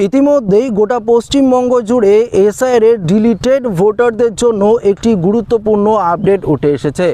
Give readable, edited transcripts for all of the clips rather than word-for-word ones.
ইতিমধ্যেই গোটা পশ্চিমবঙ্গ জুড়ে এসআইআর এর ডিলিটেড ভোটারদের জন্য একটি গুরুত্বপূর্ণ আপডেট উঠে এসেছে।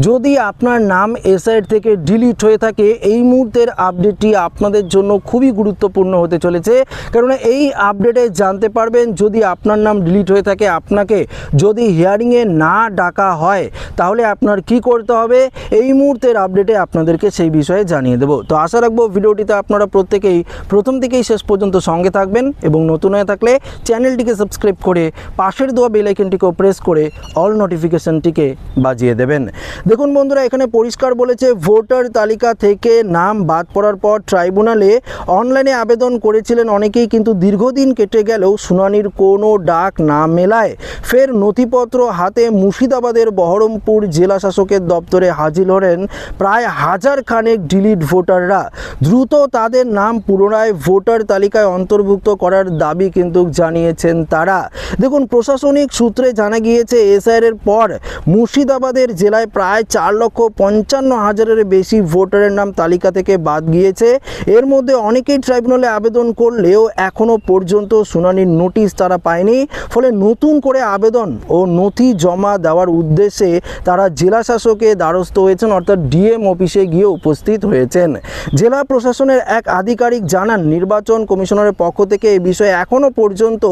যদি আপনার নাম এসআইআর থেকে ডিলিট হয়ে থাকে, এই মুহূর্তের আপডেটটি আপনাদের জন্য খুবই গুরুত্বপূর্ণ হতে চলেছে। কারণ এই আপডেটে জানতে পারবেন যদি আপনার নাম ডিলিট হয়ে থাকে, আপনাকে যদি হিয়ারিংয়ে না ডাকা হয় তাহলে আপনার কি করতে হবে, এই মুহূর্তের আপডেটে আপনাদেরকে সেই বিষয়ে জানিয়ে দেব। তো আশা রাখবো ভিডিওটিতে আপনারা প্রত্যেকেই প্রথম থেকেই শেষ পর্যন্ত সঙ্গে থাকবেন এবং নতুন হয়ে থাকলে চ্যানেলটিকে সাবস্ক্রাইব করে পাশের দেওয়া বেল আইকনটিকেও প্রেস করে অল নোটিফিকেশনটিকে বাজিয়ে দেবেন। দেখুন বন্ধুরা, এখানে পরিষ্কার বলেছে ভোটার তালিকা থেকে নাম বাদ পড়ার পর ট্রাইব্যুনালে অনলাইনে আবেদন করেছিলেন অনেকেই, কিন্তু দীর্ঘদিন কেটে গেলেও শুনানির কোনো ডাক না মেলায় ফের নথিপত্র হাতে মুর্শিদাবাদের বহরমপুর জেলা শাসকের দপ্তরে হাজির হলেন প্রায় হাজার খানেক ডিলিট ভোটাররা। দ্রুত তাদের নাম পুনরায় ভোটার তালিকায় অন্তর্ভুক্ত করার দাবি কিন্তু জানিয়েছেন তারা। দেখুন, প্রশাসনিক সূত্রে জানা গিয়েছে এসআইআর এর পর মুর্শিদাবাদের জেলায় প্রায় 4,55,000-এর বেশি ভোটারের নাম তালিকা থেকে বাদ গিয়েছে। এর মধ্যে অনেকেই ট্রাইব্যুনালে আবেদন করলেও এখনও পর্যন্ত শুনানির নোটিশ তারা পায়নি। ফলে নতুন করে আবেদন ও নথি জমা দেওয়ার উদ্দেশ্যে তারা জেলা শাসকের দ্বারস্থ হয়েছেন, অর্থাৎ ডিএম অফিসে গিয়ে উপস্থিত হয়েছেন। জেলা প্রশাসনের এক আধিকারিক জানান, নির্বাচন কমিশনারের পক্ষ থেকে এই বিষয়ে এখনও পর্যন্ত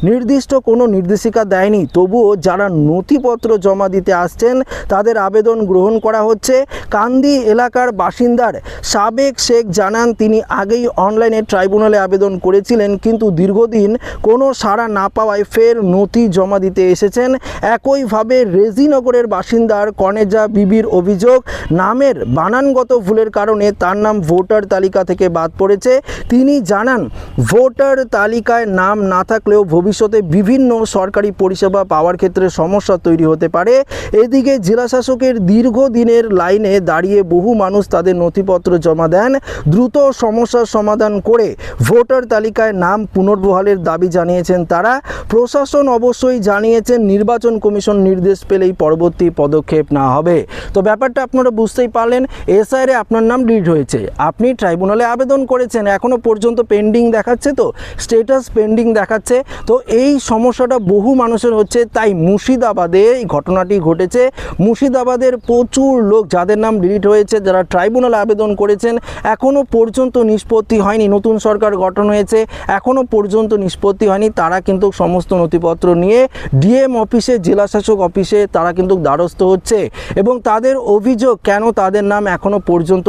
নির্দিষ্ট কোনো নির্দেশিকা দেয়নি। তবুও যারা নথিপত্র জমা দিতে আসছেন তাদের আবেদন গ্রহণ করা হচ্ছে। কান্দি এলাকার বাসিন্দার সাবেক শেখ জানান, তিনি আগেই অনলাইনে ট্রাইব্যুনালে আবেদন করেছিলেন, কিন্তু দীর্ঘদিন কোনো সাড়া না পাওয়ায় ফের নথি জমা দিতে এসেছেন। একইভাবে রেজিনগরের বাসিন্দার কনেজা বিবির অভিযোগ, নামের বানানগত ভুলের কারণে তার নাম ভোটার তালিকা থেকে বাদ পড়েছে। তিনি জানান, ভোটার তালিকায় নাম না থাকলেও ভবিষ্যতে বিভিন্ন সরকারি পরিষেবা পাওয়ার ক্ষেত্রে সমস্যা তৈরি হতে পারে। এদিকে জেলা শাসকের দীর্ঘদিনের লাইনে দাঁড়িয়ে বহু মানুষ তাদের নথিপত্র জমা দেন। দ্রুত সমস্যার সমাধান করে ভোটার তালিকায় নাম পুনর্বহালের দাবি জানিয়েছেন তারা। প্রশাসন অবশ্যই জানিয়েছেন নির্বাচন কমিশন নির্দেশ পেলেই পরবর্তী পদক্ষেপ না হবে। তো ব্যাপারটা আপনারা বুঝতেই পারলেন, এসআইআর এ আপনার নাম ডিলিট হয়েছে, আপনি ট্রাইব্যুনালে আবেদন করেছেন, এখনও পর্যন্ত পেন্ডিং দেখাচ্ছে, তো স্ট্যাটাস পেন্ডিং দেখাচ্ছে। তো এই সমস্যাটা বহু মানুষের হচ্ছে, তাই মুর্শিদাবাদে এই ঘটনাটি ঘটেছে। মুর্শিদাবাদের প্রচুর লোক যাদের নাম ডিলিট হয়েছে, যারা ট্রাইব্যুনালে আবেদন করেছেন, এখনও পর্যন্ত নিষ্পত্তি হয়নি। নতুন সরকার গঠন হয়েছে, এখনও পর্যন্ত নিষ্পত্তি হয়নি। তারা কিন্তু সমস্ত নথিপত্র নিয়ে ডিএম অফিসে, জেলা শাসক অফিসে তারা কিন্তু দ্বারস্থ হচ্ছে এবং তাদের অভিযোগ, কেন তাদের নাম এখনও পর্যন্ত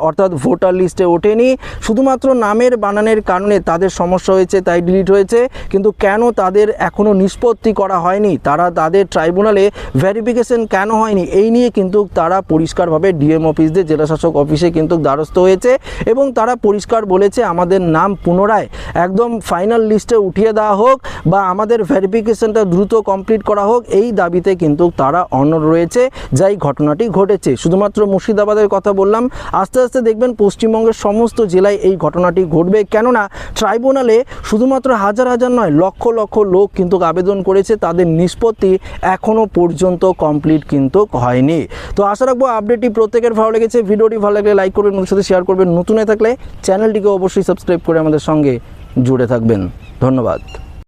অর্থাৎ ভোটার লিস্টে ওঠেনি। শুধুমাত্র নামের বানানের কারণে তাদের সমস্যা হয়েছে, তাই ডিলিট হয়েছে, কিন্তু কেন তাদের এখনও নিষ্পত্তি করা হয়নি, তাদের ট্রাইব্যুনালে ভেরিফিকেশন কেন হয়নি, এই নিয়ে কিন্তু তারা পরিষ্কারভাবে ডিএম অফিস দিয়ে জেলা শাসক অফিসে কিন্তু দ্বারস্থ হয়েছে এবং তারা পরিষ্কার বলেছে, আমাদের নাম পুনরায় একদম ফাইনাল লিস্টে উঠিয়ে দেওয়া হোক বা আমাদের ভেরিফিকেশনটা দ্রুত কমপ্লিট করা হোক, এই দাবিতে কিন্তু তারা অনড় রয়েছে। যাই ঘটনাটি ঘটেছে, শুধুমাত্র মুর্শিদাবাদের কথা বললাম, আস্তে আস্তে দেখবেন পশ্চিমবঙ্গের সমস্ত জেলায় এই ঘটনাটি ঘটবে। কেননা ট্রাইব্যুনালে শুধুমাত্র হাজার হাজার নয়, লক্ষ লক্ষ লোক কিন্তু আবেদন করেছে, তাদের নিষ্পত্তি এখনও পর্যন্ত কমপ্লিট কিন্তু হয়নি। তো আশা রাখবো আপডেটটি প্রত্যেকের ভালো লেগেছে। ভিডিওটি ভালো লাগলে লাইক করবেন, ওর সাথে শেয়ার করবেন। নতুন হয়ে থাকলে চ্যানেলটিকে অবশ্যই সাবস্ক্রাইব করে আমাদের সঙ্গে জুড়ে থাকবেন। ধন্যবাদ।